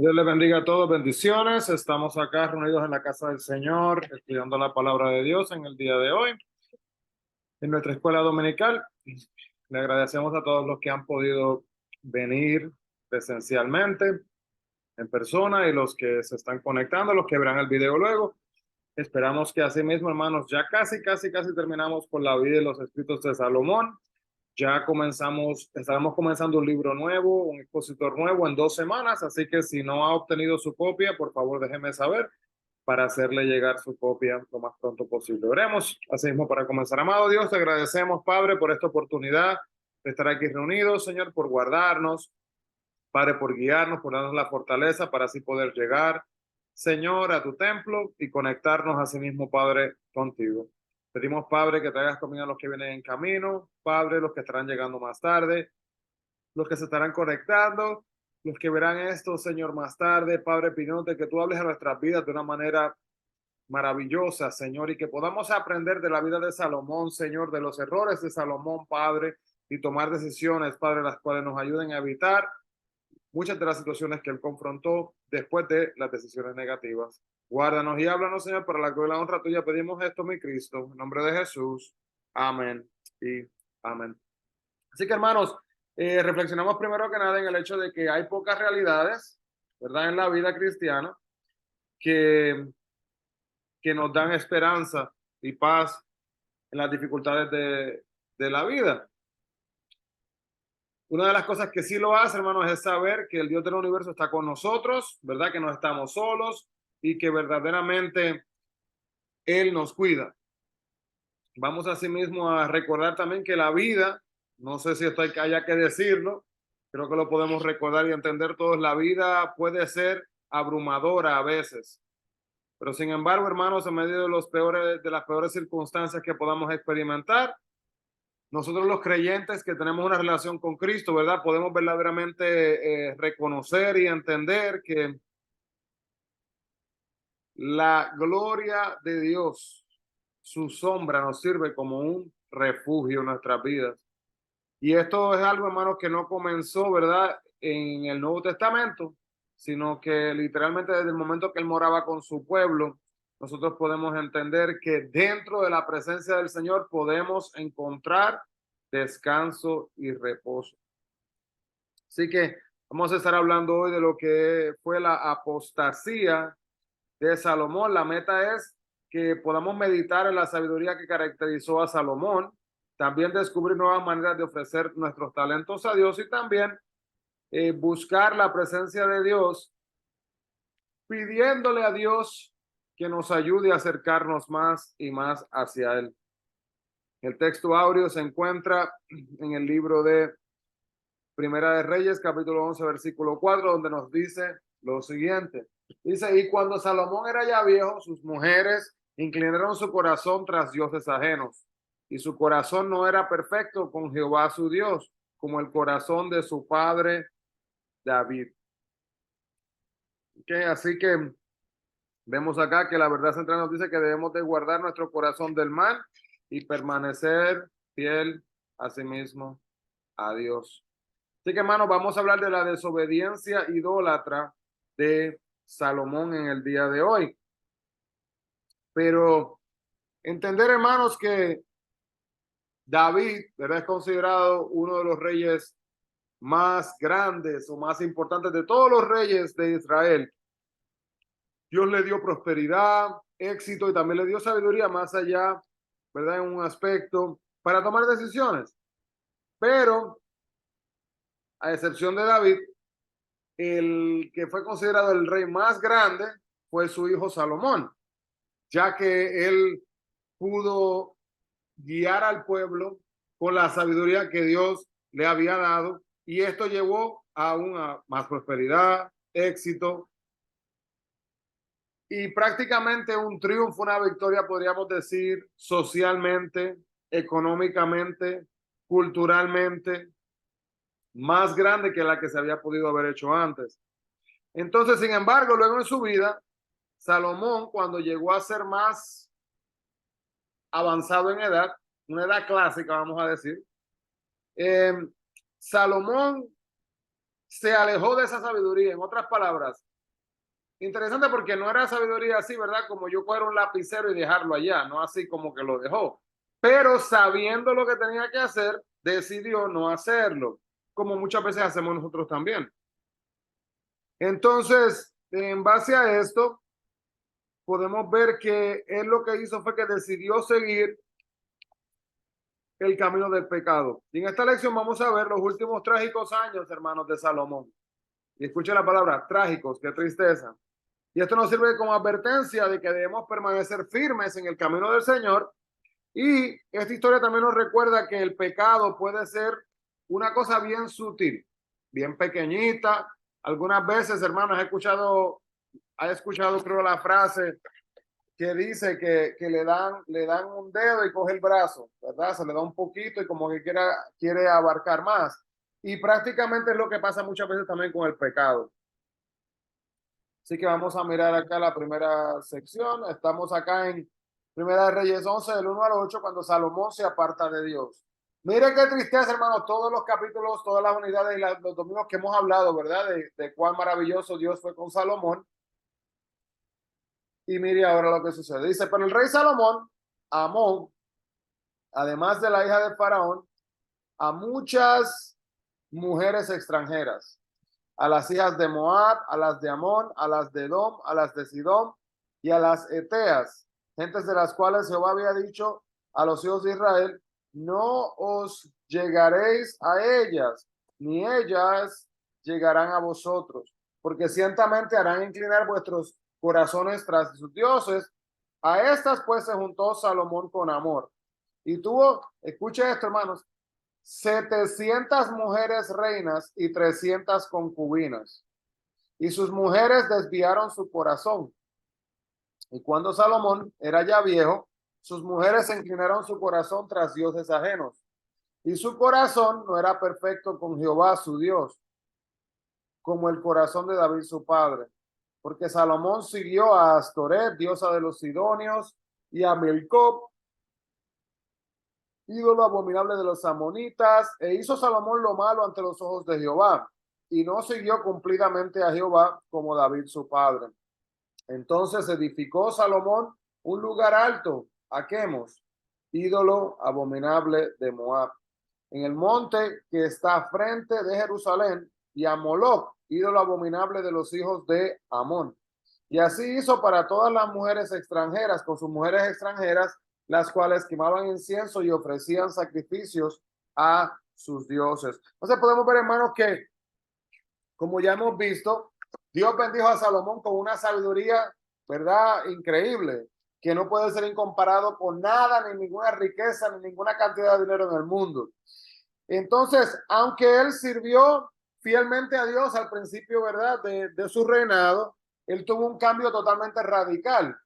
Dios les bendiga a todos, bendiciones. Estamos acá reunidos en la casa del Señor, estudiando la palabra de Dios en el día de hoy, en nuestra escuela dominical. Le agradecemos a todos los que han podido venir presencialmente, en persona, y los que se están conectando, los que verán el video luego. Esperamos que así mismo, hermanos, ya casi terminamos con la vida y los escritos de Salomón. Ya comenzamos, estaremos comenzando un libro nuevo, un expositor nuevo en 2 semanas, así que si no ha obtenido su copia, por favor déjeme saber para hacerle llegar su copia lo más pronto posible. Oremos, así mismo para comenzar. Amado Dios, te agradecemos, Padre, por esta oportunidad de estar aquí reunidos, Señor, por guardarnos, Padre, por guiarnos, por darnos la fortaleza para así poder llegar, Señor, a tu templo y conectarnos a sí mismo, Padre, contigo. Pedimos, Padre, que traigas comida a los que vienen en camino, Padre, los que estarán llegando más tarde, los que se estarán conectando, los que verán esto, Señor, más tarde, Padre, pidiéndote que tú hables a nuestras vidas de una manera maravillosa, Señor, y que podamos aprender de la vida de Salomón, Señor, de los errores de Salomón, Padre, y tomar decisiones, Padre, las cuales nos ayuden a evitar muchas de las situaciones que él confrontó después de las decisiones negativas. Guárdanos y háblanos, Señor, para la gloria y la honra tuya. Pedimos esto, mi Cristo, en nombre de Jesús. Amén y amén. Así que, hermanos, reflexionamos primero que nada en el hecho de que hay pocas realidades, ¿verdad?, en la vida cristiana que, que nos dan esperanza y paz en las dificultades de la vida. Una de las cosas que sí lo hace, hermanos, es saber que el Dios del universo está con nosotros, ¿verdad? Que no estamos solos y que verdaderamente Él nos cuida. Vamos asimismo a recordar también que la vida, no sé si esto haya que decirlo, creo que lo podemos recordar y entender todos, la vida puede ser abrumadora a veces, pero sin embargo, hermanos, en medio de de las peores circunstancias que podamos experimentar, nosotros los creyentes que tenemos una relación con Cristo, ¿verdad? Podemos verdaderamente reconocer y entender que la gloria de Dios, su sombra nos sirve como un refugio en nuestras vidas. Y esto es algo, hermanos, que no comenzó, ¿verdad?, en el Nuevo Testamento, sino que literalmente desde el momento que él moraba con su pueblo, nosotros podemos entender que dentro de la presencia del Señor podemos encontrar descanso y reposo. Así que vamos a estar hablando hoy de lo que fue la apostasía de Salomón. La meta es que podamos meditar en la sabiduría que caracterizó a Salomón, también descubrir nuevas maneras de ofrecer nuestros talentos a Dios y también buscar la presencia de Dios, pidiéndole a Dios que nos ayude a acercarnos más y más hacia Él. El texto áureo se encuentra en el libro de Primera de Reyes, capítulo 11, versículo 4, donde nos dice lo siguiente. Dice, y cuando Salomón era ya viejo, sus mujeres inclinaron su corazón tras dioses ajenos, y su corazón no era perfecto con Jehová su Dios, como el corazón de su padre David. Okay, así que vemos acá que la verdad central nos dice que debemos de guardar nuestro corazón del mal y permanecer fiel a sí mismo a Dios. Así que, hermanos, vamos a hablar de la desobediencia idólatra de Salomón en el día de hoy. Pero entender, hermanos, que David, ¿verdad?, es considerado uno de los reyes más grandes o más importantes de todos los reyes de Israel. Dios le dio prosperidad, éxito y también le dio sabiduría más allá, ¿verdad?, en un aspecto para tomar decisiones. Pero, a excepción de David, el que fue considerado el rey más grande fue su hijo Salomón, ya que él pudo guiar al pueblo con la sabiduría que Dios le había dado y esto llevó a una más prosperidad, éxito y prácticamente un triunfo, una victoria, podríamos decir, socialmente, económicamente, culturalmente, más grande que la que se había podido haber hecho antes. Entonces, sin embargo, luego en su vida, Salomón, cuando llegó a ser más avanzado en edad, una edad clásica, vamos a decir, Salomón se alejó de esa sabiduría. En otras palabras, interesante porque no era sabiduría así, ¿verdad? Como yo coger un lapicero y dejarlo allá, no así como que lo dejó. Pero sabiendo lo que tenía que hacer, decidió no hacerlo, como muchas veces hacemos nosotros también. Entonces, en base a esto, podemos ver que él lo que hizo fue que decidió seguir el camino del pecado. Y en esta lección vamos a ver los últimos trágicos años, hermanos, de Salomón. Y escuchen la palabra trágicos, qué tristeza. Y esto nos sirve como advertencia de que debemos permanecer firmes en el camino del Señor. Y esta historia también nos recuerda que el pecado puede ser una cosa bien sutil, bien pequeñita. Algunas veces, hermanos, he escuchado creo la frase que dice que le dan un dedo y coge el brazo, ¿verdad? Se le da un poquito y como que quiere abarcar más. Y prácticamente es lo que pasa muchas veces también con el pecado. Así que vamos a mirar acá la primera sección. Estamos acá en Primera de Reyes 11, del 1 al 8, cuando Salomón se aparta de Dios. Mire qué tristeza, hermano, todos los capítulos, todas las unidades y los domingos que hemos hablado, ¿verdad? De cuán maravilloso Dios fue con Salomón. Y mire ahora lo que sucede. Dice, pero el rey Salomón amó, además de la hija de Faraón, a muchas mujeres extranjeras, a las hijas de Moab, a las de Amón, a las de Edom, a las de Sidón y a las Eteas, gentes de las cuales Jehová había dicho a los hijos de Israel, no os llegaréis a ellas, ni ellas llegarán a vosotros, porque ciertamente harán inclinar vuestros corazones tras sus dioses. A estas pues se juntó Salomón con amor. Y tuvo, escuche esto, hermanos, 700 mujeres reinas y 300 concubinas. Y sus mujeres desviaron su corazón. Y cuando Salomón era ya viejo, sus mujeres inclinaron su corazón tras dioses ajenos. Y su corazón no era perfecto con Jehová su Dios, como el corazón de David su padre. Porque Salomón siguió a Astoret, diosa de los sidonios, y a Milcom, ídolo abominable de los amonitas, e hizo Salomón lo malo ante los ojos de Jehová, y no siguió cumplidamente a Jehová como David su padre. Entonces edificó Salomón un lugar alto a Quemos, ídolo abominable de Moab, en el monte que está frente de Jerusalén, y a Moloc, ídolo abominable de los hijos de Amón. Y así hizo para todas las mujeres extranjeras, con sus mujeres extranjeras, las cuales quemaban incienso y ofrecían sacrificios a sus dioses. Entonces podemos ver, hermanos, que como ya hemos visto, Dios bendijo a Salomón con una sabiduría, ¿verdad? Increíble, que no puede ser incomparado con nada, ni ninguna riqueza, ni ninguna cantidad de dinero en el mundo. Entonces, aunque él sirvió fielmente a Dios al principio, ¿verdad? De su reinado, él tuvo un cambio totalmente radical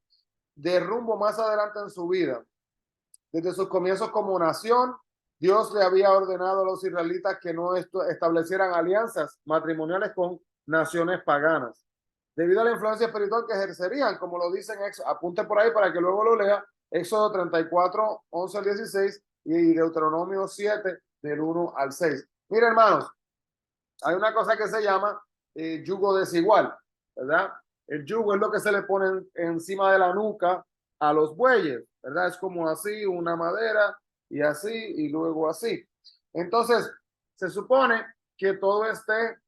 de rumbo más adelante en su vida. Desde sus comienzos como nación, Dios le había ordenado a los israelitas que no establecieran alianzas matrimoniales con naciones paganas, debido a la influencia espiritual que ejercerían, como lo dicen, apunte por ahí para que luego lo lea, Éxodo 34, 11 al 16 y Deuteronomio 7, del 1 al 6. Miren, hermanos, hay una cosa que se llama yugo desigual, ¿verdad? El yugo es lo que se le pone encima de la nuca a los bueyes, ¿verdad? Es como así, una madera y así y luego así. Entonces, se supone que todo esté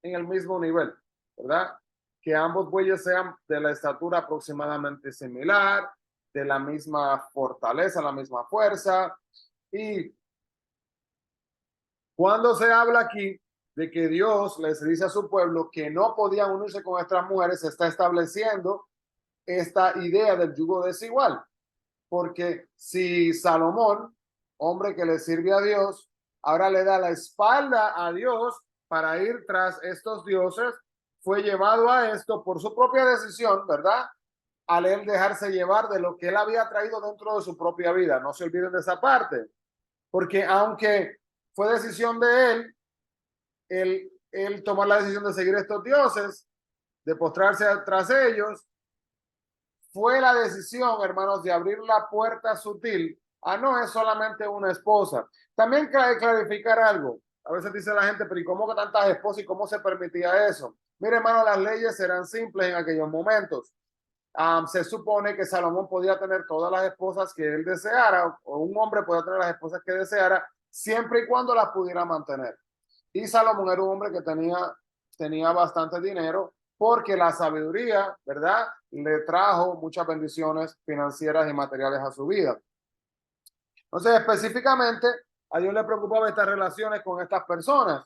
en el mismo nivel, ¿verdad? Que ambos bueyes sean de la estatura aproximadamente similar, de la misma fortaleza, la misma fuerza. Y cuando se habla aquí de que Dios les dice a su pueblo que no podían unirse con estas mujeres, se está estableciendo esta idea del yugo desigual. Porque si Salomón, hombre que le sirve a Dios, ahora le da la espalda a Dios para ir tras estos dioses, fue llevado a esto por su propia decisión, ¿verdad? Al él dejarse llevar de lo que él había traído dentro de su propia vida. No se olviden de esa parte, porque aunque fue decisión de él tomar la decisión de seguir estos dioses, de postrarse tras ellos, fue la decisión, hermanos, de abrir la puerta sutil a no es solamente una esposa. También clarificar algo. A veces dice la gente, pero ¿y cómo que tantas esposas y cómo se permitía eso? Mire, hermano, las leyes eran simples en aquellos momentos. Se supone que Salomón podía tener todas las esposas que él deseara, o un hombre podía tener las esposas que deseara, siempre y cuando las pudiera mantener. Y Salomón era un hombre que tenía bastante dinero, porque la sabiduría, ¿verdad?, le trajo muchas bendiciones financieras y materiales a su vida. Entonces, específicamente, a Dios le preocupaban estas relaciones con estas personas.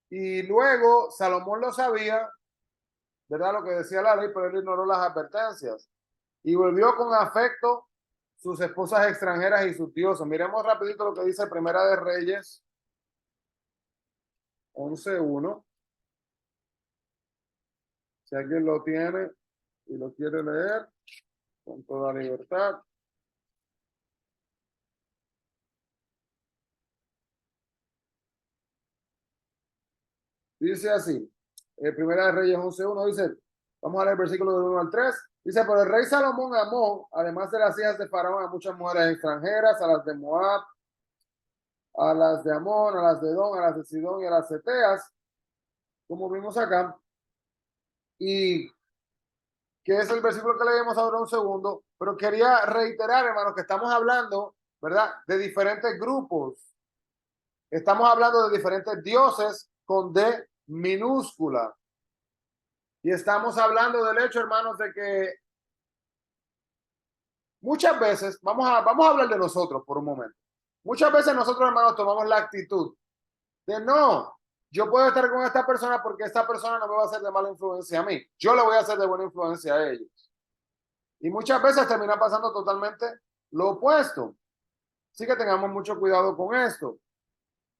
Y luego Salomón lo sabía, ¿verdad?, lo que decía la ley, pero él ignoró las advertencias y volvió con afecto sus esposas extranjeras y sus dioses. Miremos rapidito lo que dice Primera de Reyes 11:1. Si alguien lo tiene y lo quiere leer, con toda libertad. Dice así, Primera de Reyes 11:1 dice, vamos a leer el versículo del 1 al 3. Dice, pero el rey Salomón amó, además de las hijas de Faraón, a muchas mujeres extranjeras, a las de Moab, a las de Amón, a las de Edom, a las de Sidón y a las ceteas, como vimos acá. Y que es el versículo que leemos ahora un segundo, pero quería reiterar, hermanos, que estamos hablando, ¿verdad?, de diferentes grupos. Estamos hablando de diferentes dioses con D minúscula. Y estamos hablando del hecho, hermanos, de que muchas veces, vamos a hablar de nosotros por un momento. Muchas veces nosotros, hermanos, tomamos la actitud de no, yo puedo estar con esta persona porque esta persona no me va a hacer de mala influencia a mí. Yo le voy a hacer de buena influencia a ellos. Y muchas veces termina pasando totalmente lo opuesto. Así que tengamos mucho cuidado con esto.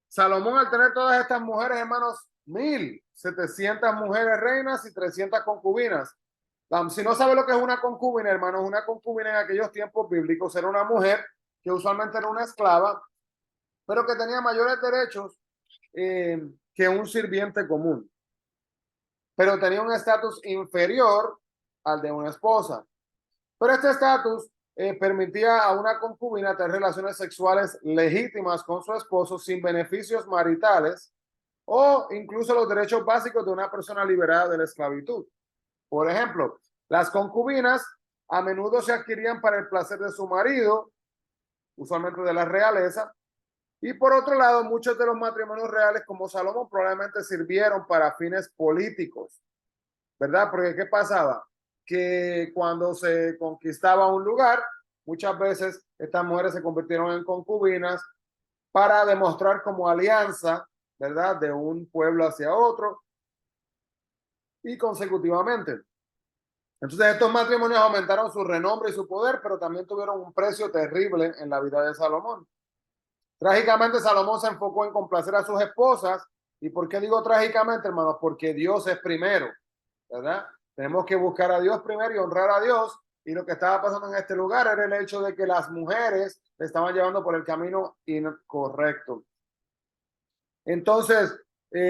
Salomón, al tener todas estas mujeres, hermanos, 1,700 mujeres reinas y 300 concubinas. Si no sabe lo que es una concubina, hermanos, una concubina en aquellos tiempos bíblicos era una mujer que usualmente era una esclava, pero que tenía mayores derechos que un sirviente común, pero tenía un estatus inferior al de una esposa. Pero este estatus permitía a una concubina tener relaciones sexuales legítimas con su esposo sin beneficios maritales o incluso los derechos básicos de una persona liberada de la esclavitud. Por ejemplo, las concubinas a menudo se adquirían para el placer de su marido, usualmente de la realeza, y por otro lado, muchos de los matrimonios reales como Salomón probablemente sirvieron para fines políticos, ¿verdad? Porque ¿qué pasaba? Que cuando se conquistaba un lugar, muchas veces estas mujeres se convirtieron en concubinas para demostrar como alianza, ¿verdad?, de un pueblo hacia otro y consecutivamente. Entonces estos matrimonios aumentaron su renombre y su poder, pero también tuvieron un precio terrible en la vida de Salomón. Trágicamente, Salomón se enfocó en complacer a sus esposas. ¿Y por qué digo trágicamente, hermanos? Porque Dios es primero, ¿verdad? Tenemos que buscar a Dios primero y honrar a Dios. Y lo que estaba pasando en este lugar era el hecho de que las mujeres le estaban llevando por el camino incorrecto. Entonces,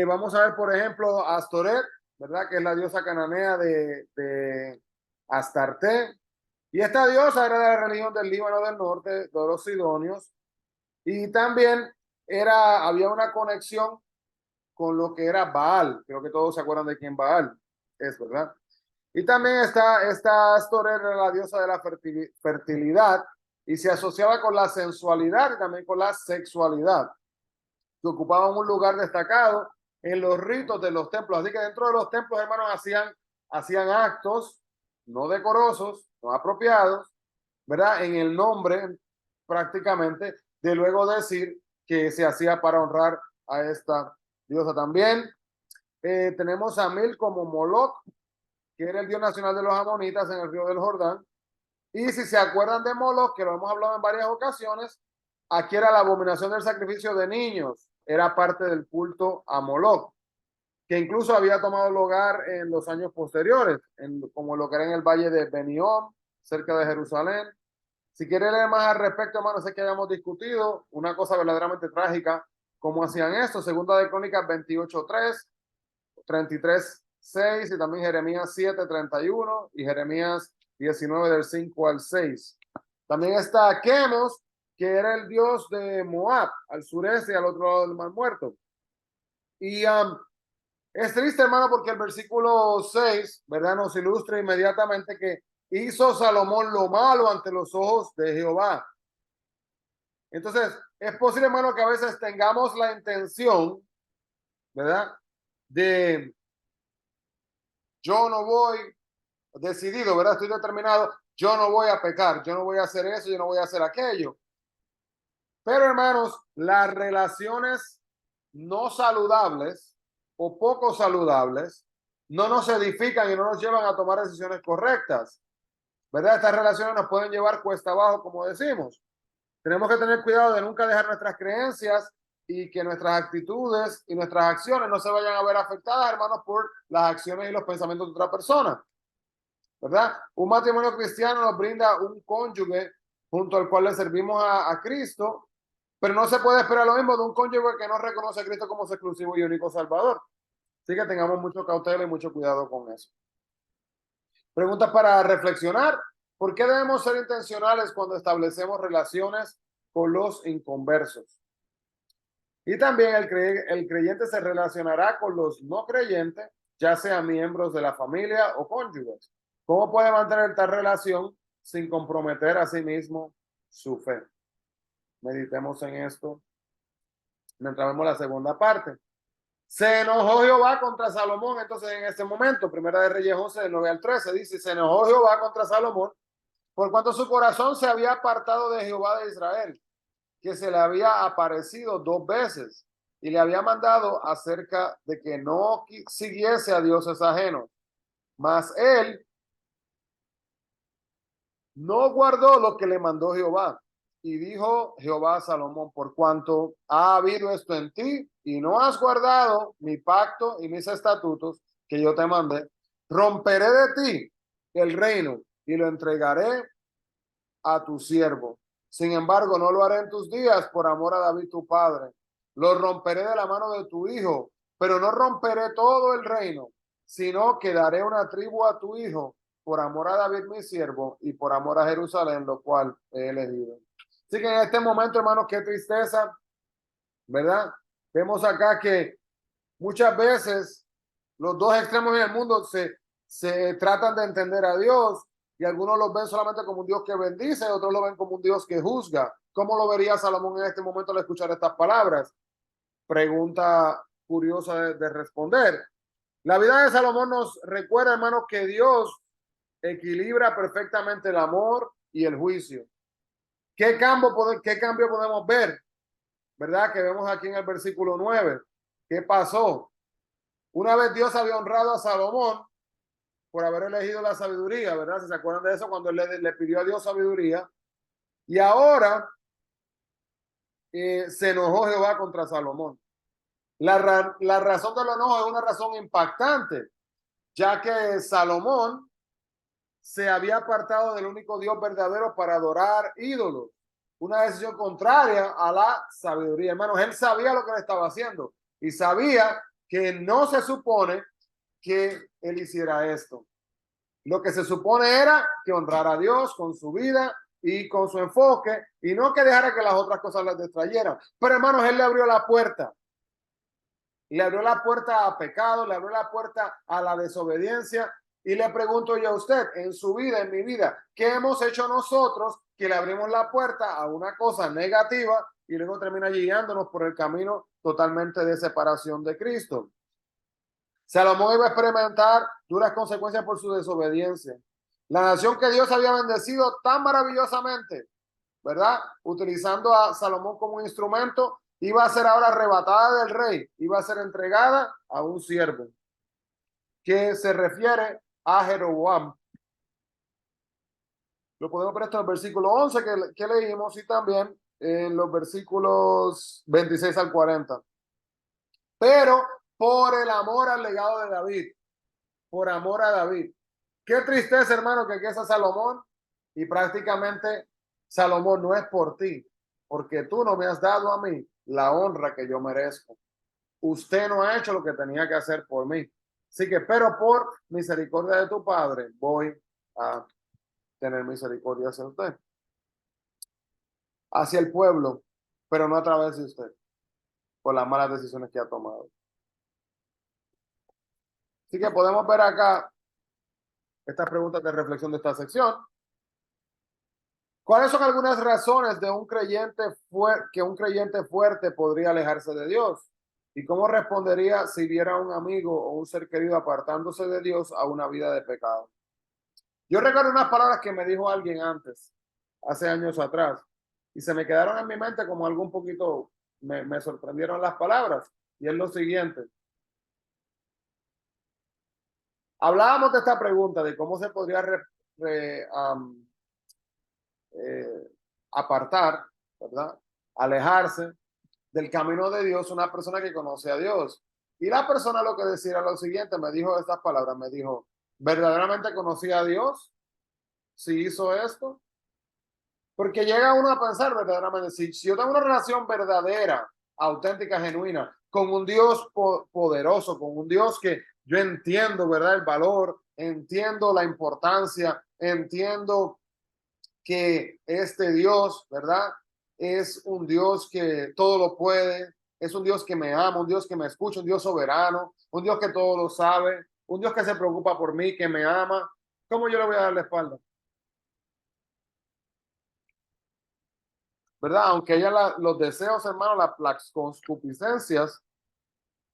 vamos a ver, por ejemplo, a Astoret, ¿verdad?, que es la diosa cananea de Astarte. Y esta diosa era de la religión del Líbano del Norte, de los sidonios. Y también había una conexión con lo que era Baal. Creo que todos se acuerdan de quién Baal es, ¿verdad? Y también esta Astoreth era la diosa de la fertilidad y se asociaba con la sensualidad y también con la sexualidad, que ocupaban un lugar destacado en los ritos de los templos. Así que dentro de los templos, hermanos, hacían actos no decorosos, no apropiados, ¿verdad?, en el nombre prácticamente de luego decir que se hacía para honrar a esta diosa. También tenemos a Mil como Moloch, que era el dios nacional de los amonitas en el río del Jordán. Y si se acuerdan de Moloch, que lo hemos hablado en varias ocasiones, aquí era la abominación del sacrificio de niños, era parte del culto a Moloch, que incluso había tomado lugar en los años posteriores, como lo que era en el valle de Benión, cerca de Jerusalén. Si quieren leer más al respecto, hermano, sé que habíamos discutido una cosa verdaderamente trágica, cómo hacían esto, Segunda de Crónicas 28:3, 33:6 y también Jeremías 7:31 y Jeremías 19 del 5 al 6. También está Quemos, que era el dios de Moab, al sureste y al otro lado del Mar Muerto. Y es triste, hermano, porque el versículo 6, ¿verdad? Nos ilustra inmediatamente que hizo Salomón lo malo ante los ojos de Jehová. Entonces, es posible, hermano, que a veces tengamos la intención, ¿verdad? De yo no voy decidido, ¿verdad? Estoy determinado, yo no voy a pecar, yo no voy a hacer eso, yo no voy a hacer aquello. Pero, hermanos, las relaciones no saludables o poco saludables no nos edifican y no nos llevan a tomar decisiones correctas, ¿verdad? Estas relaciones nos pueden llevar cuesta abajo, como decimos. Tenemos que tener cuidado de nunca dejar nuestras creencias y que nuestras actitudes y nuestras acciones no se vayan a ver afectadas, hermanos, por las acciones y los pensamientos de otra persona, ¿verdad? Un matrimonio cristiano nos brinda un cónyuge junto al cual le servimos a Cristo, pero no se puede esperar lo mismo de un cónyuge que no reconoce a Cristo como su exclusivo y único Salvador. Así que tengamos mucho cautela y mucho cuidado con eso. Preguntas para reflexionar. ¿Por qué debemos ser intencionales cuando establecemos relaciones con los inconversos? Y también el creyente se relacionará con los no creyentes, ya sean miembros de la familia o cónyuges. ¿Cómo puede mantener esta relación sin comprometer a sí mismo su fe? Meditemos en esto mientras vemos la segunda parte. Se enojó Jehová contra Salomón, entonces en este momento, Primera de Reyes 11, del 9 al 13, dice, se enojó Jehová contra Salomón, por cuanto su corazón se había apartado de Jehová de Israel, que se le había aparecido 2 veces, y le había mandado acerca de que no siguiese a dioses ajenos. Mas él no guardó lo que le mandó Jehová. Y dijo Jehová a Salomón, por cuanto ha habido esto en ti y no has guardado mi pacto y mis estatutos que yo te mandé, romperé de ti el reino y lo entregaré a tu siervo. Sin embargo, no lo haré en tus días por amor a David tu padre. Lo romperé de la mano de tu hijo, pero no romperé todo el reino, sino que daré una tribu a tu hijo por amor a David mi siervo y por amor a Jerusalén, lo cual he elegido. Así que en este momento, hermanos, qué tristeza, ¿verdad? Vemos acá que muchas veces los dos extremos en el mundo se tratan de entender a Dios y algunos lo ven solamente como un Dios que bendice, otros lo ven como un Dios que juzga. ¿Cómo lo vería Salomón en este momento al escuchar estas palabras? Pregunta curiosa de responder. La vida de Salomón nos recuerda, hermanos, que Dios equilibra perfectamente el amor y el juicio. ¿Qué cambio podemos ver? ¿Verdad? Que vemos aquí en el versículo 9. ¿Qué pasó? Una vez Dios había honrado a Salomón por haber elegido la sabiduría, ¿verdad? Si se acuerdan de eso, cuando él le pidió a Dios sabiduría. Y ahora se enojó Jehová contra Salomón. La razón del enojo es una razón impactante, ya que Salomón se había apartado del único Dios verdadero para adorar ídolos. Una decisión contraria a la sabiduría. Hermanos, él sabía lo que le estaba haciendo y sabía que no se supone que él hiciera esto. Lo que se supone era que honrara a Dios con su vida y con su enfoque y no que dejara que las otras cosas las distrayeran. Pero hermanos, él le abrió la puerta. Le abrió la puerta a pecado, le abrió la puerta a la desobediencia. Y le pregunto yo a usted, en su vida, en mi vida, ¿qué hemos hecho nosotros que le abrimos la puerta a una cosa negativa y luego termina guiándonos por el camino totalmente de separación de Cristo? Salomón iba a experimentar duras consecuencias por su desobediencia. La nación que Dios había bendecido tan maravillosamente, ¿verdad? Utilizando a Salomón como un instrumento, iba a ser ahora arrebatada del rey, iba a ser entregada a un siervo, que se refiere a Jeroboam. Lo podemos ver esto en el versículo 11 que leímos y también en los versículos 26 al 40. Pero por el amor al legado de David, por amor a David. Qué tristeza, hermano, que aquí es a Salomón y prácticamente Salomón no es por ti, porque tú no me has dado a mí la honra que yo merezco. Usted no ha hecho lo que tenía que hacer por mí. Así que, pero por misericordia de tu Padre, voy a tener misericordia hacia usted. hacia el pueblo, pero no a través de usted, por las malas decisiones que ha tomado. Así que podemos ver acá estas preguntas de reflexión de esta sección. ¿Cuáles son algunas razones de que un creyente fuerte podría alejarse de Dios? ¿Y cómo respondería si viera a un amigo o un ser querido apartándose de Dios a una vida de pecado? Yo recuerdo unas palabras que me dijo alguien antes, hace años atrás, y se me quedaron en mi mente como algo un poquito, me sorprendieron las palabras, y es lo siguiente. Hablábamos de esta pregunta, de cómo se podría eh, apartar, ¿verdad? Alejarse del camino de Dios una persona que conoce a Dios. Y la persona lo que decía era lo siguiente, me dijo estas palabras, me dijo, ¿verdaderamente conocía a Dios? Si hizo esto. Porque llega uno a pensar verdaderamente, si yo tengo una relación verdadera, auténtica, genuina, con un Dios poderoso, con un Dios que yo entiendo, ¿verdad? El valor, entiendo la importancia, entiendo que este Dios, ¿verdad? Es un Dios que todo lo puede, es un Dios que me ama, un Dios que me escucha, un Dios soberano, un Dios que todo lo sabe, un Dios que se preocupa por mí, que me ama. ¿Cómo yo le voy a dar la espalda? ¿Verdad? Aunque haya los deseos, hermano, las concupiscencias,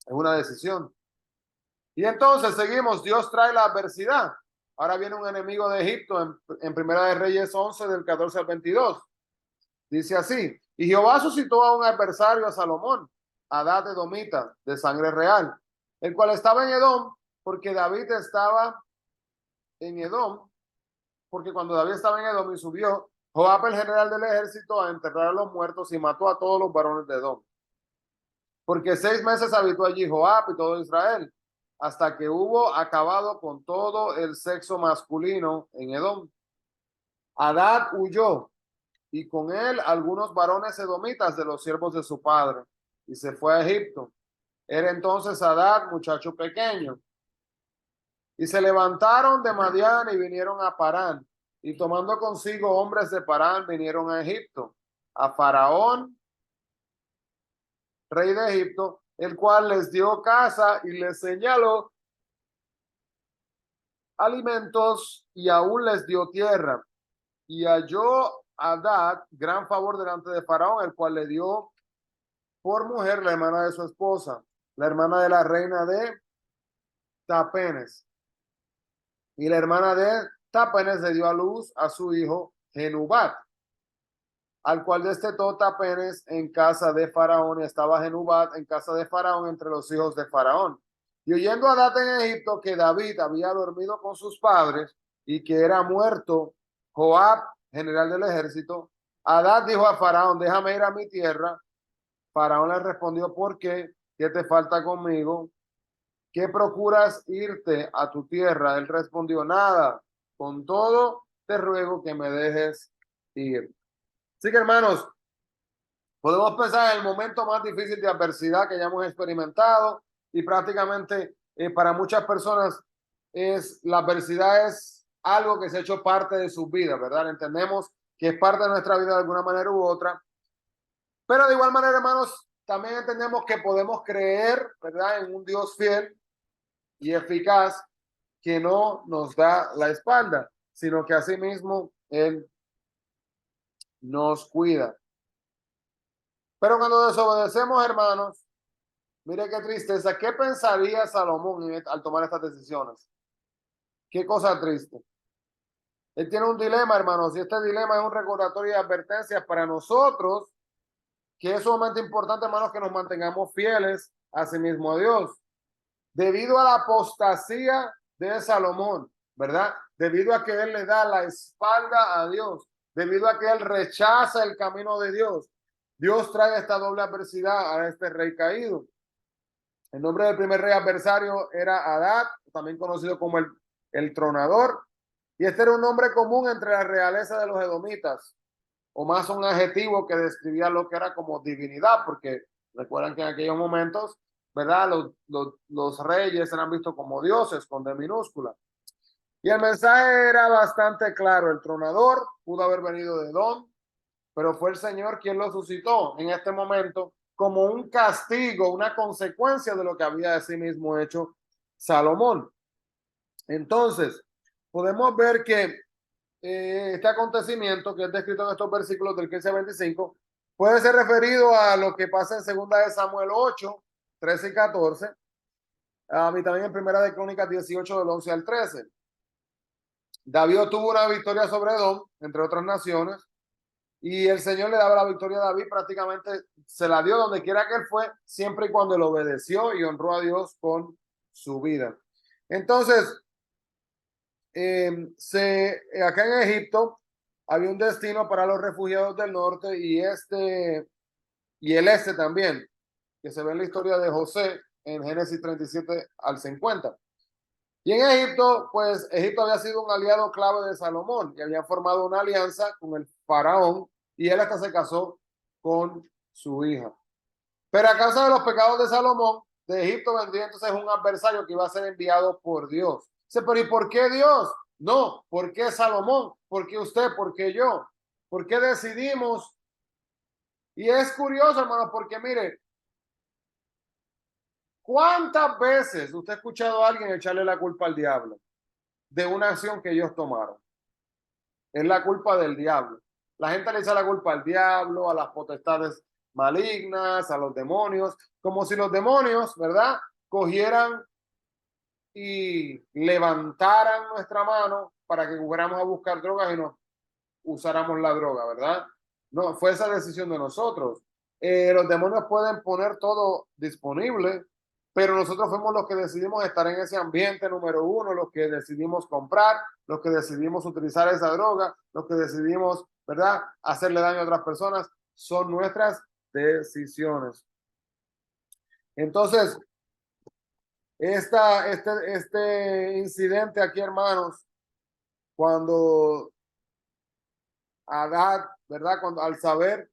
es una decisión. Y entonces seguimos, Dios trae la adversidad. Ahora viene un enemigo de Egipto en Primera de Reyes 11, del 14 al 22. Dice así, y Jehová suscitó a un adversario a Salomón, Hadad edomita, de sangre real, el cual estaba en Edom, porque David estaba en Edom, porque cuando David estaba en Edom y subió, Joab, el general del ejército, a enterrar a los muertos y mató a todos los varones de Edom. Porque 6 meses habitó allí Joab y todo Israel, hasta que hubo acabado con todo el sexo masculino en Edom. Hadad huyó, y con él algunos varones edomitas de los siervos de su padre, y se fue a Egipto. Era entonces Hadad muchacho pequeño. Y se levantaron de Madián y vinieron a Parán, y tomando consigo hombres de Parán vinieron a Egipto, a Faraón, rey de Egipto, el cual les dio casa y les señaló alimentos y aún les dio tierra. Y halló Hadad gran favor delante de Faraón, el cual le dio por mujer la hermana de su esposa, la hermana de la reina de Tapenes. Y la hermana de Tapenes le dio a luz a su hijo Genubat, al cual destetó Tapenes en casa de Faraón, y estaba Genubat en casa de Faraón entre los hijos de Faraón. Y oyendo a Hadad en Egipto que David había dormido con sus padres y que era muerto Joab, general del ejército, Hadad dijo a Faraón, déjame ir a mi tierra. Faraón le respondió, ¿por qué? ¿Qué te falta conmigo? ¿Qué procuras irte a tu tierra? Él respondió, nada, con todo te ruego que me dejes ir. Así que hermanos, podemos pensar en el momento más difícil de adversidad que hayamos experimentado y prácticamente para muchas personas la adversidad es algo que se ha hecho parte de sus vidas, ¿verdad? Entendemos que es parte de nuestra vida de alguna manera u otra, pero de igual manera, hermanos, también entendemos que podemos creer, ¿verdad?, en un Dios fiel y eficaz que no nos da la espalda, sino que asimismo Él nos cuida. Pero cuando desobedecemos, hermanos, mire qué tristeza, ¿qué pensaría Salomón al tomar estas decisiones? Qué cosa triste. Él tiene un dilema, hermanos, y este dilema es un recordatorio y advertencia para nosotros, que es sumamente importante, hermanos, que nos mantengamos fieles a sí mismo a Dios. Debido a la apostasía de Salomón, ¿verdad? Debido a que él le da la espalda a Dios, debido a que él rechaza el camino de Dios, Dios trae esta doble adversidad a este rey caído. El nombre del primer rey adversario era Hadad, también conocido como el tronador, y este era un nombre común entre la realeza de los edomitas, o más un adjetivo que describía lo que era como divinidad, porque recuerdan que en aquellos momentos, ¿verdad? Los reyes eran vistos como dioses con D minúscula. Y el mensaje era bastante claro. El tronador pudo haber venido de Edom, pero fue el Señor quien lo suscitó en este momento como un castigo, una consecuencia de lo que había de sí mismo hecho Salomón. Entonces, podemos ver que este acontecimiento que es descrito en estos versículos del 15 al 25 puede ser referido a lo que pasa en segunda de Samuel 8, 13 y 14, y también en primera de Crónicas 18 del 11 al 13. David obtuvo una victoria sobre Edom, entre otras naciones, y el Señor le daba la victoria a David, prácticamente se la dio donde quiera que él fue, siempre y cuando él obedeció y honró a Dios con su vida. Entonces, acá en Egipto había un destino para los refugiados del norte y el este también, que se ve en la historia de José en Génesis 37 al 50. Y en Egipto, pues Egipto había sido un aliado clave de Salomón y había formado una alianza con el faraón y él hasta se casó con su hija. Pero a causa de los pecados de Salomón, de Egipto vendría entonces un adversario que iba a ser enviado por Dios. Dice, pero ¿y por qué Dios? No, ¿por qué Salomón? ¿Por qué usted? ¿Por qué yo? ¿Por qué decidimos? Y es curioso, hermano, porque mire, ¿cuántas veces usted ha escuchado a alguien echarle la culpa al diablo de una acción que ellos tomaron? Es la culpa del diablo. La gente le echa la culpa al diablo, a las potestades malignas, a los demonios, como si los demonios, ¿verdad? Cogieran y levantaran nuestra mano para que fuéramos a buscar drogas y nos usáramos la droga, ¿verdad? No, fue esa decisión de nosotros. Los demonios pueden poner todo disponible, pero nosotros fuimos los que decidimos estar en ese ambiente número uno, los que decidimos comprar, los que decidimos utilizar esa droga, los que decidimos, ¿verdad?, hacerle daño a otras personas. Son nuestras decisiones. Entonces, este incidente aquí, hermanos, cuando Adad, ¿verdad? Cuando al saber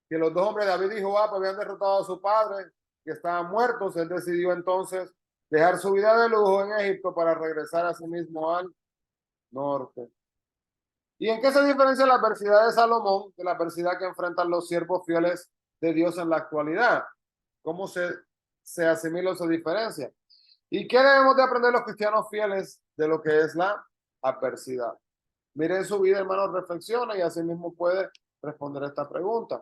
que los dos hombres, David y Joab, habían derrotado a su padre, que estaban muertos, él decidió entonces dejar su vida de lujo en Egipto para regresar a sí mismo al norte. ¿Y en qué se diferencia la adversidad de Salomón de la adversidad que enfrentan los siervos fieles de Dios en la actualidad? ¿Cómo se asimila o se diferencia? ¿Y qué debemos de aprender los cristianos fieles de lo que es la adversidad? Miren su vida, hermanos, reflexiona y así mismo puede responder esta pregunta.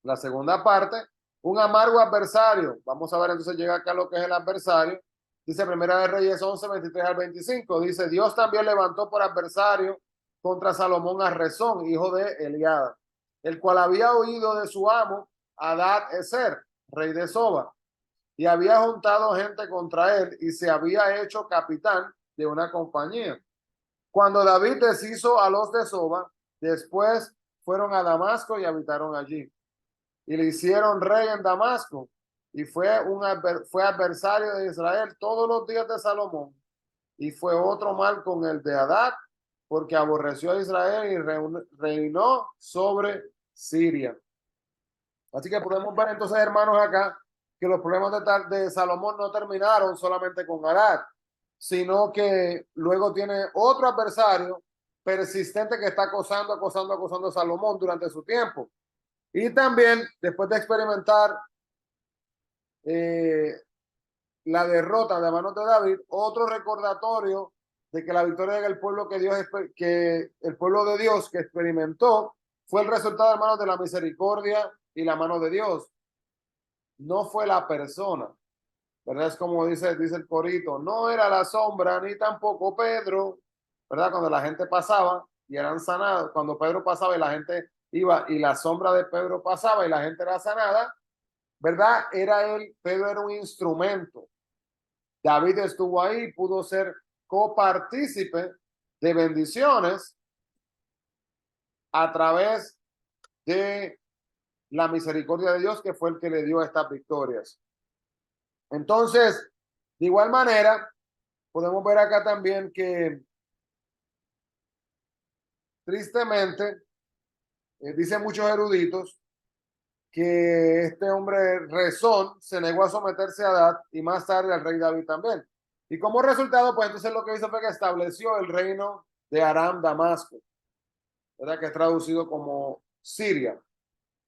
La segunda parte, un amargo adversario. Vamos a ver, entonces llega acá lo que es el adversario. Dice Primera de Reyes 11, 23 al 25. Dice, Dios también levantó por adversario contra Salomón a Rezón, hijo de Eliada, el cual había oído de su amo, Adad-Ezer, rey de Soba, y había juntado gente contra él y se había hecho capitán de una compañía. Cuando David deshizo a los de Soba, después fueron a Damasco y habitaron allí. Y le hicieron rey en Damasco. Y fue adversario de Israel todos los días de Salomón. Y fue otro mal con el de Adad, porque aborreció a Israel y reinó sobre Siria. Así que podemos ver entonces, hermanos, acá que los problemas de Salomón no terminaron solamente con Adad, sino que luego tiene otro adversario persistente que está acosando a Salomón durante su tiempo. Y también, después de experimentar la derrota de manos de David, otro recordatorio de que la victoria del pueblo que el pueblo de Dios que experimentó fue el resultado, hermanos, de la misericordia y la mano de Dios. No fue la persona, ¿verdad? Es como dice el corito, no era la sombra ni tampoco Pedro, ¿verdad? Cuando la gente pasaba y eran sanados, cuando Pedro pasaba y la gente iba y la sombra de Pedro pasaba y la gente era sanada, ¿verdad? Pedro era un instrumento. David estuvo ahí, pudo ser copartícipe de bendiciones a través de la misericordia de Dios, que fue el que le dio estas victorias. Entonces, de igual manera, podemos ver acá también que tristemente, dicen muchos eruditos, que este hombre Rezón se negó a someterse a Adad y más tarde al rey David también. Y como resultado, pues entonces lo que hizo fue que estableció el reino de Aram Damasco, ¿verdad? Que es traducido como Siria.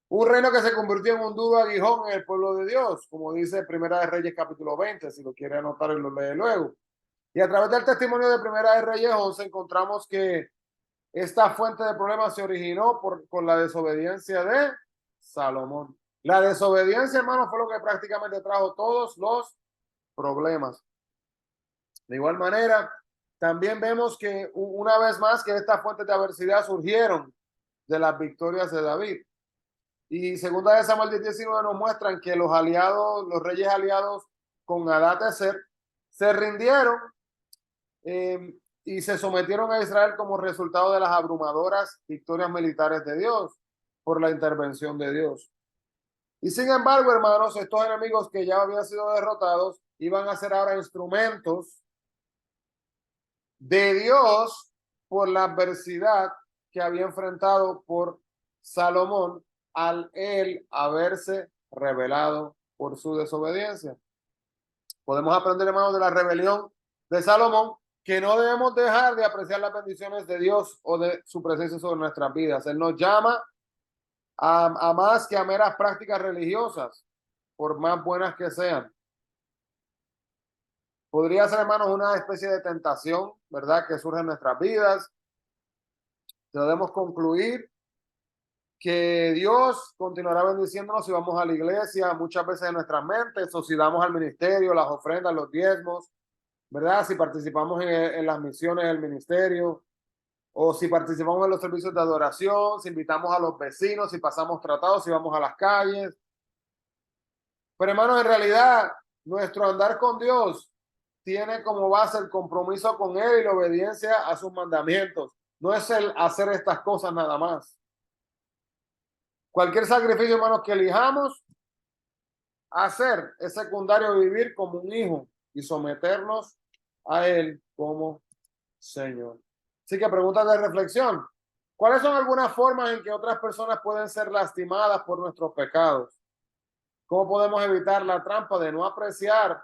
Un reino que se convirtió en un duro aguijón en el pueblo de Dios, como dice Primera de Reyes capítulo 20, si lo quiere anotar y lo lee luego. Y a través del testimonio de Primera de Reyes 11 encontramos que esta fuente de problemas se originó con la desobediencia de Salomón. La desobediencia, hermano, fue lo que prácticamente trajo todos los problemas. De igual manera, también vemos que una vez más que estas fuentes de adversidad surgieron de las victorias de David. Y segunda de Samuel 19 nos muestran que los aliados, los reyes aliados con Hadadezer se rindieron y se sometieron a Israel como resultado de las abrumadoras victorias militares de Dios por la intervención de Dios. Y sin embargo, hermanos, estos enemigos que ya habían sido derrotados iban a ser ahora instrumentos de Dios por la adversidad que había enfrentado por Salomón al él haberse rebelado por su desobediencia. Podemos aprender, hermanos, de la rebelión de Salomón, que no debemos dejar de apreciar las bendiciones de Dios o de su presencia sobre nuestras vidas. Él nos llama a más que a meras prácticas religiosas, por más buenas que sean. Podría ser, hermanos, una especie de tentación, ¿verdad?, que surge en nuestras vidas. Debemos concluir que Dios continuará bendiciéndonos si vamos a la iglesia, muchas veces en nuestras mentes, o si damos al ministerio, las ofrendas, los diezmos, ¿verdad? Si participamos en las misiones del ministerio, o si participamos en los servicios de adoración, si invitamos a los vecinos, si pasamos tratados, si vamos a las calles. Pero hermanos, en realidad, nuestro andar con Dios tiene como base el compromiso con Él y la obediencia a sus mandamientos. No es el hacer estas cosas nada más. Cualquier sacrificio, hermanos, que elijamos hacer es secundario a vivir como un hijo y someternos a Él como Señor. Así que preguntas de reflexión. ¿Cuáles son algunas formas en que otras personas pueden ser lastimadas por nuestros pecados? ¿Cómo podemos evitar la trampa de no apreciar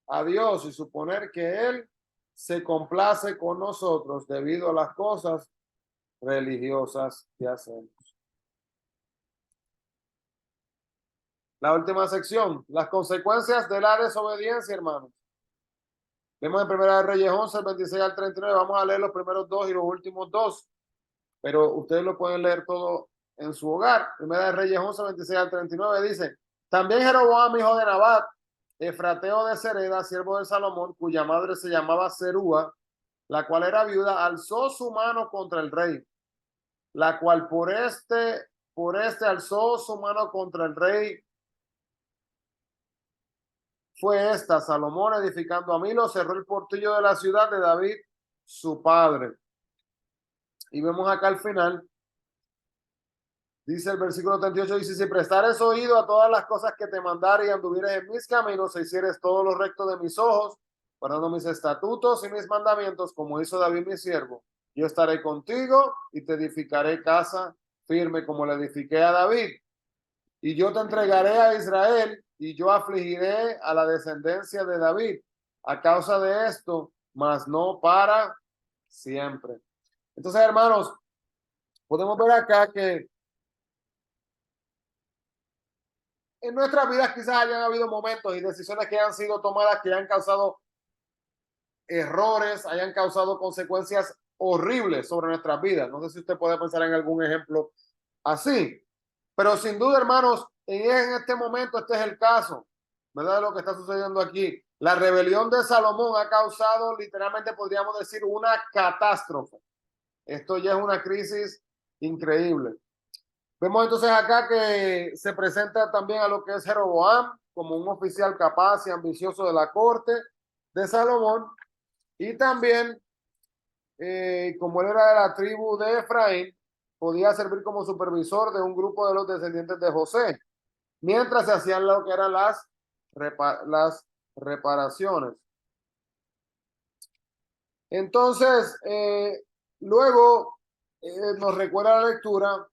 a Dios y suponer que Él se complace con nosotros debido a las cosas religiosas que hacemos? La última sección, las consecuencias de la desobediencia, hermanos. Vemos en Primera de Reyes 11, 26 al 39. Vamos a leer los primeros dos y los últimos dos, pero ustedes lo pueden leer todo en su hogar. Primera de Reyes 11, 26 al 39 dice: también Jeroboam, hijo de Nabat, efrateo de Sereda, siervo de Salomón, cuya madre se llamaba Serúa, la cual era viuda, alzó su mano contra el rey, la cual por este alzó su mano contra el rey. Fue esta: Salomón, edificando a Milo, cerró el portillo de la ciudad de David, su padre. Y vemos acá al final, dice el versículo 38, dice: si prestares oído a todas las cosas que te mandare y anduvieres en mis caminos, e hicieres todo lo recto de mis ojos, guardando mis estatutos y mis mandamientos, como hizo David mi siervo, yo estaré contigo y te edificaré casa firme como le edifiqué a David. Y yo te entregaré a Israel, y yo afligiré a la descendencia de David a causa de esto, mas no para siempre. Entonces, hermanos, podemos ver acá que en nuestras vidas quizás hayan habido momentos y decisiones que han sido tomadas que han causado errores, hayan causado consecuencias horribles sobre nuestras vidas. No sé si usted puede pensar en algún ejemplo así, pero sin duda, hermanos, en este momento este es el caso, ¿verdad? Lo que está sucediendo aquí. La rebelión de Salomón ha causado, literalmente podríamos decir, una catástrofe. Esto ya es una crisis increíble. Vemos entonces acá que se presenta también a lo que es Jeroboam como un oficial capaz y ambicioso de la corte de Salomón, y también como él era de la tribu de Efraín, podía servir como supervisor de un grupo de los descendientes de José, mientras se hacían lo que eran las reparaciones. Entonces, luego nos recuerda la lectura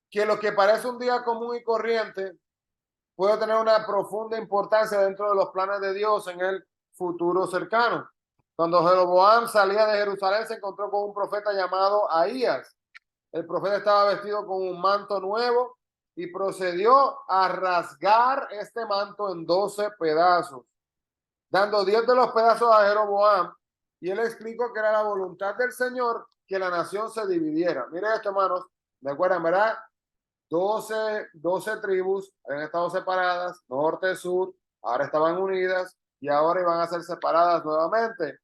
que lo que parece un día común y corriente puede tener una profunda importancia dentro de los planes de Dios en el futuro cercano. Cuando Jeroboam salía de Jerusalén, se encontró con un profeta llamado Ahías, el profeta estaba vestido con un manto nuevo y procedió a rasgar este manto en 12 pedazos, dando 10 de los pedazos a Jeroboam. Y él explicó que era la voluntad del Señor que la nación se dividiera. Mire esto, hermanos, ¿de acuerdo? ¿Verdad? 12 tribus habían estado separadas, norte, sur, ahora estaban unidas y ahora iban a ser separadas nuevamente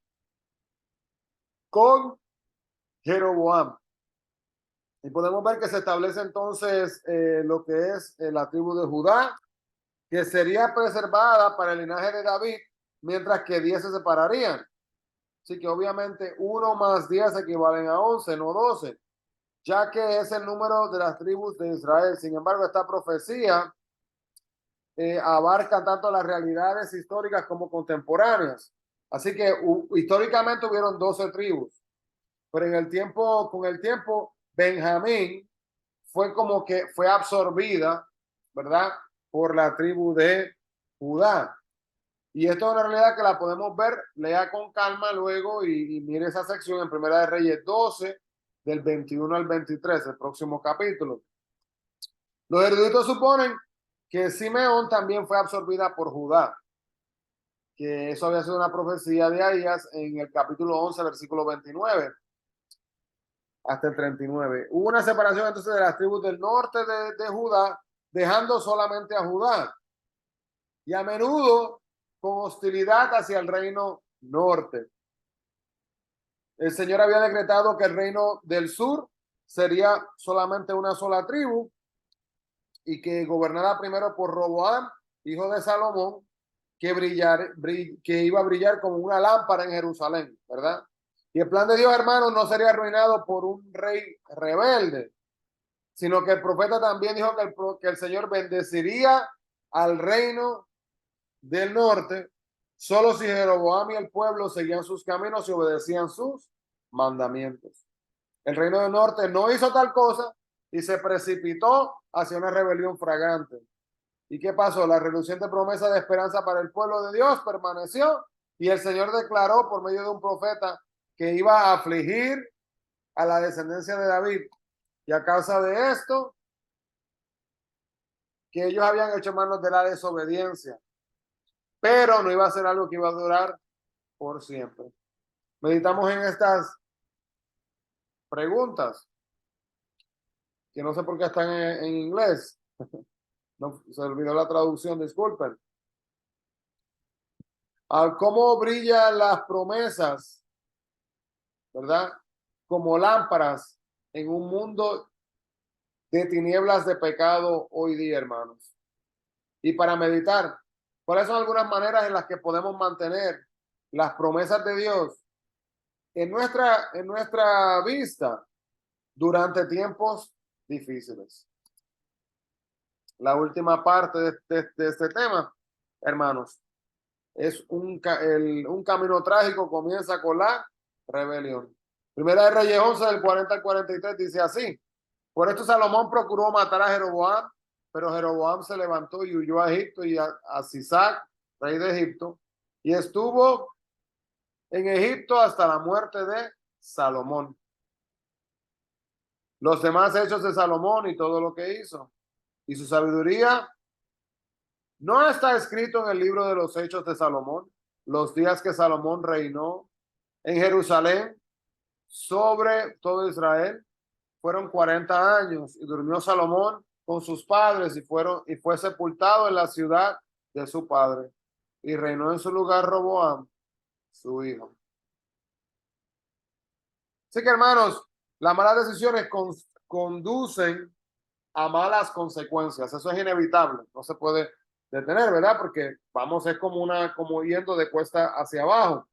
con Jeroboam. Y podemos ver que se establece entonces lo que es la tribu de Judá, que sería preservada para el linaje de David, mientras que 10 se separarían. Así que obviamente 1 más 10 equivalen a 11, no 12, ya que es el número de las tribus de Israel. Sin embargo, esta profecía abarca tanto las realidades históricas como contemporáneas. Así que históricamente hubieron 12 tribus, pero con el tiempo, Benjamín fue como que fue absorbida, ¿verdad? Por la tribu de Judá. Y esto es una realidad que la podemos ver, lea con calma luego y mire esa sección en Primera de Reyes 12, del 21 al 23, el próximo capítulo. Los eruditos suponen que Simeón también fue absorbida por Judá, que eso había sido una profecía de Ahías en el capítulo 11, versículo 29 hasta el 39. Hubo una separación entonces de las tribus del norte de Judá, dejando solamente a Judá, y a menudo con hostilidad hacia el reino norte. El Señor había decretado que el reino del sur sería solamente una sola tribu y que gobernara primero por Roboam, hijo de Salomón, que iba a brillar como una lámpara en Jerusalén, ¿verdad? Y el plan de Dios, hermanos, no sería arruinado por un rey rebelde, sino que el profeta también dijo que el Señor bendeciría al reino del norte solo si Jeroboam y el pueblo seguían sus caminos y obedecían sus mandamientos. El reino del norte no hizo tal cosa y se precipitó hacia una rebelión fragante. ¿Y qué pasó? La reluciente promesa de esperanza para el pueblo de Dios permaneció y el Señor declaró por medio de un profeta que iba a afligir a la descendencia de David. Y a causa de esto, que ellos habían hecho manos de la desobediencia, pero no iba a ser algo que iba a durar por siempre. Meditamos en estas preguntas, que no sé por qué están en inglés. No, se olvidó la traducción, disculpen. ¿Cómo brillan las promesas, verdad? Como lámparas en un mundo de tinieblas de pecado hoy día, hermanos. Y para meditar, ¿cuáles son algunas maneras en las que podemos mantener las promesas de Dios en nuestra vista durante tiempos difíciles? La última parte de este tema, hermanos, es un camino trágico, comienza con la rebelión. Primera de Reyes 11, del 40 al 43, dice así: por esto Salomón procuró matar a Jeroboam, pero Jeroboam se levantó y huyó a Egipto y a Sisac, rey de Egipto, y estuvo en Egipto hasta la muerte de Salomón. Los demás hechos de Salomón y todo lo que hizo y su sabiduría no está escrito en el libro de los hechos de Salomón, los días que Salomón reinó en Jerusalén sobre todo Israel. Fueron 40 años y durmió Salomón con sus padres y fue sepultado en la ciudad de su padre y reinó en su lugar Roboam, su hijo. Así que, hermanos, las malas decisiones conducen a malas consecuencias. Eso es inevitable, no se puede detener, ¿verdad? Porque vamos, es como yendo de cuesta hacia abajo.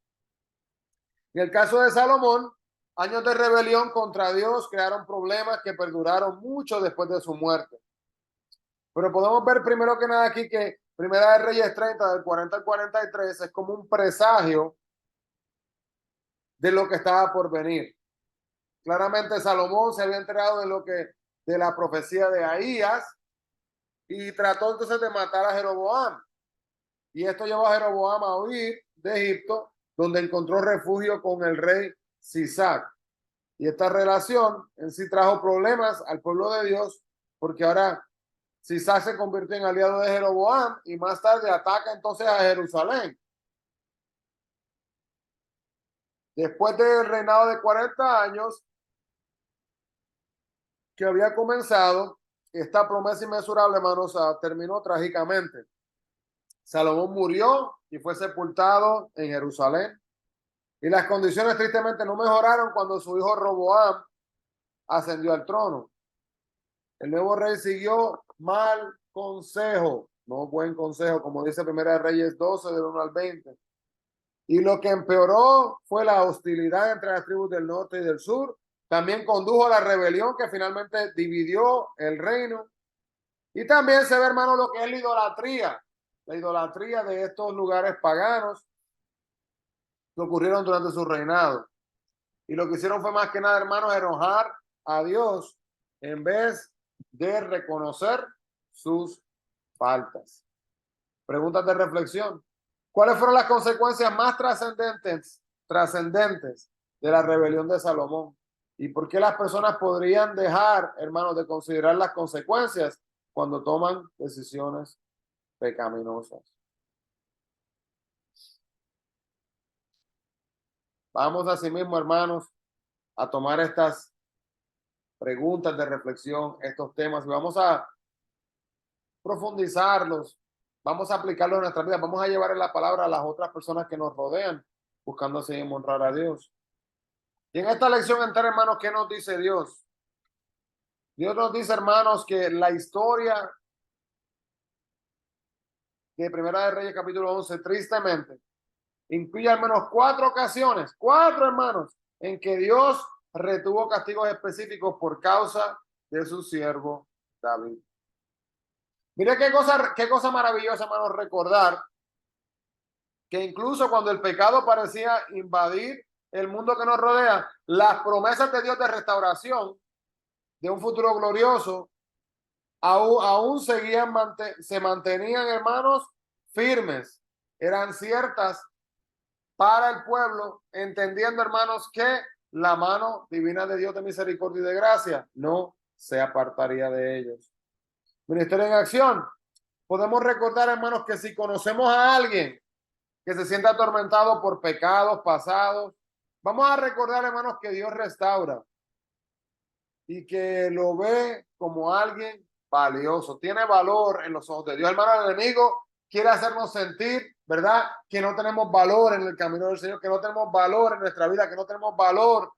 En el caso de Salomón, años de rebelión contra Dios crearon problemas que perduraron mucho después de su muerte. Pero podemos ver primero que nada aquí que Primera de Reyes 30, del 40 al 43, es como un presagio de lo que estaba por venir. Claramente Salomón se había enterado de la profecía de Ahías y trató entonces de matar a Jeroboam. Y esto llevó a Jeroboam a huir de Egipto, donde encontró refugio con el rey Sisac. Y esta relación en sí trajo problemas al pueblo de Dios, porque ahora Sisá se convirtió en aliado de Jeroboam y más tarde ataca entonces a Jerusalén. Después del reinado de 40 años que había comenzado, esta promesa inmesurable, hermanos, terminó trágicamente. Salomón murió y fue sepultado en Jerusalén. Y las condiciones tristemente no mejoraron cuando su hijo Roboam ascendió al trono. El nuevo rey siguió mal consejo, no buen consejo, como dice Primera de Reyes 12, del 1 al 20. Y lo que empeoró fue la hostilidad entre las tribus del norte y del sur. También condujo a la rebelión que finalmente dividió el reino. Y también se ve, hermano, lo que es la idolatría de estos lugares paganos que ocurrieron durante su reinado. Y lo que hicieron fue más que nada, hermanos, enojar a Dios en vez de reconocer sus faltas. Preguntas de reflexión. ¿Cuáles fueron las consecuencias más trascendentes de la rebelión de Salomón? ¿Y por qué las personas podrían dejar, hermanos, de considerar las consecuencias cuando toman decisiones pecaminosas? Vamos asimismo, hermanos, a tomar estas preguntas de reflexión, estos temas, y vamos a profundizarlos, vamos a aplicarlos en nuestra vida, vamos a llevar la palabra a las otras personas que nos rodean, buscando así honrar a Dios. Y en esta lección entera, hermanos, ¿qué nos dice Dios? Dios nos dice, hermanos, que la historia de Primera de Reyes, capítulo 11, tristemente, incluye al menos 4 ocasiones, 4 hermanos, en que Dios retuvo castigos específicos por causa de su siervo David. Mire qué cosa maravillosa, hermanos, recordar que incluso cuando el pecado parecía invadir el mundo que nos rodea, las promesas de Dios de restauración, de un futuro glorioso, aún se mantenían, hermanos, firmes, eran ciertas para el pueblo, entendiendo, hermanos, que la mano divina de Dios de misericordia y de gracia no se apartaría de ellos. Ministerio en acción. Podemos recordar, hermanos, que si conocemos a alguien que se sienta atormentado por pecados pasados, vamos a recordar, hermanos, que Dios restaura y que lo ve como alguien valioso, tiene valor en los ojos de Dios. Hermano, el enemigo quiere hacernos sentir, ¿verdad?, que no tenemos valor en el camino del Señor, que no tenemos valor en nuestra vida, que no tenemos valor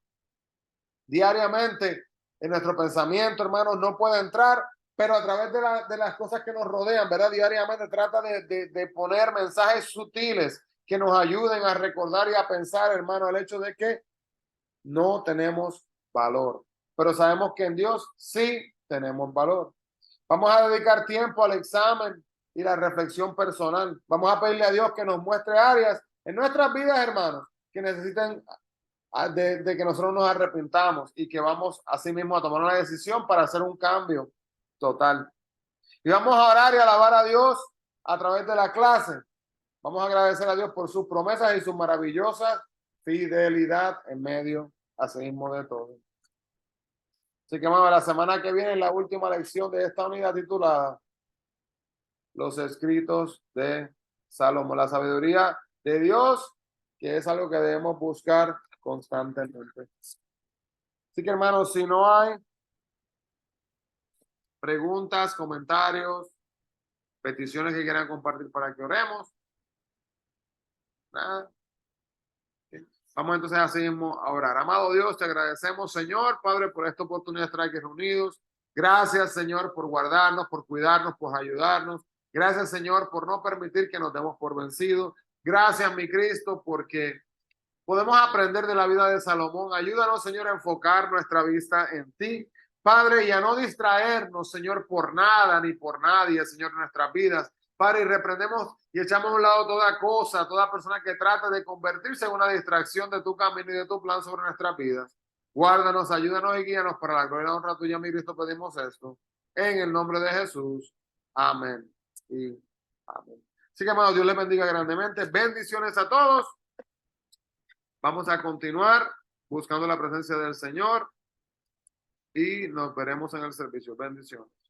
diariamente en nuestro pensamiento, hermanos, no puede entrar, pero a través de las cosas que nos rodean, ¿verdad?, diariamente trata de poner mensajes sutiles que nos ayuden a recordar y a pensar, hermano, el hecho de que no tenemos valor, pero sabemos que en Dios sí tenemos valor. Vamos a dedicar tiempo al examen y la reflexión personal. Vamos a pedirle a Dios que nos muestre áreas en nuestras vidas, hermanos, que necesiten de que nosotros nos arrepintamos y que vamos así mismo a tomar una decisión para hacer un cambio total. Y vamos a orar y alabar a Dios a través de la clase. Vamos a agradecer a Dios por sus promesas y su maravillosa fidelidad en medio así mismo de todo. Así que, vamos, la semana que viene la última lección de esta unidad titulada Los escritos de Salomón, la sabiduría de Dios, que es algo que debemos buscar constantemente. Así que, hermanos, si no hay preguntas, comentarios, peticiones que quieran compartir para que oremos, nada. Vamos entonces así mismo a orar. Amado Dios, te agradecemos, Señor, Padre, por esta oportunidad de estar aquí reunidos. Gracias, Señor, por guardarnos, por cuidarnos, por ayudarnos. Gracias, Señor, por no permitir que nos demos por vencidos. Gracias, mi Cristo, porque podemos aprender de la vida de Salomón. Ayúdanos, Señor, a enfocar nuestra vista en ti, Padre, y a no distraernos, Señor, por nada ni por nadie, Señor, en nuestras vidas. Padre, y reprendemos y echamos a un lado toda cosa, toda persona que trate de convertirse en una distracción de tu camino y de tu plan sobre nuestras vidas. Guárdanos, ayúdanos y guíanos para la gloria y honra tuya, mi Cristo, pedimos esto. En el nombre de Jesús. Amén y amén. Así que, hermanos, Dios les bendiga grandemente. Bendiciones a todos. Vamos a continuar buscando la presencia del Señor y nos veremos en el servicio. Bendiciones.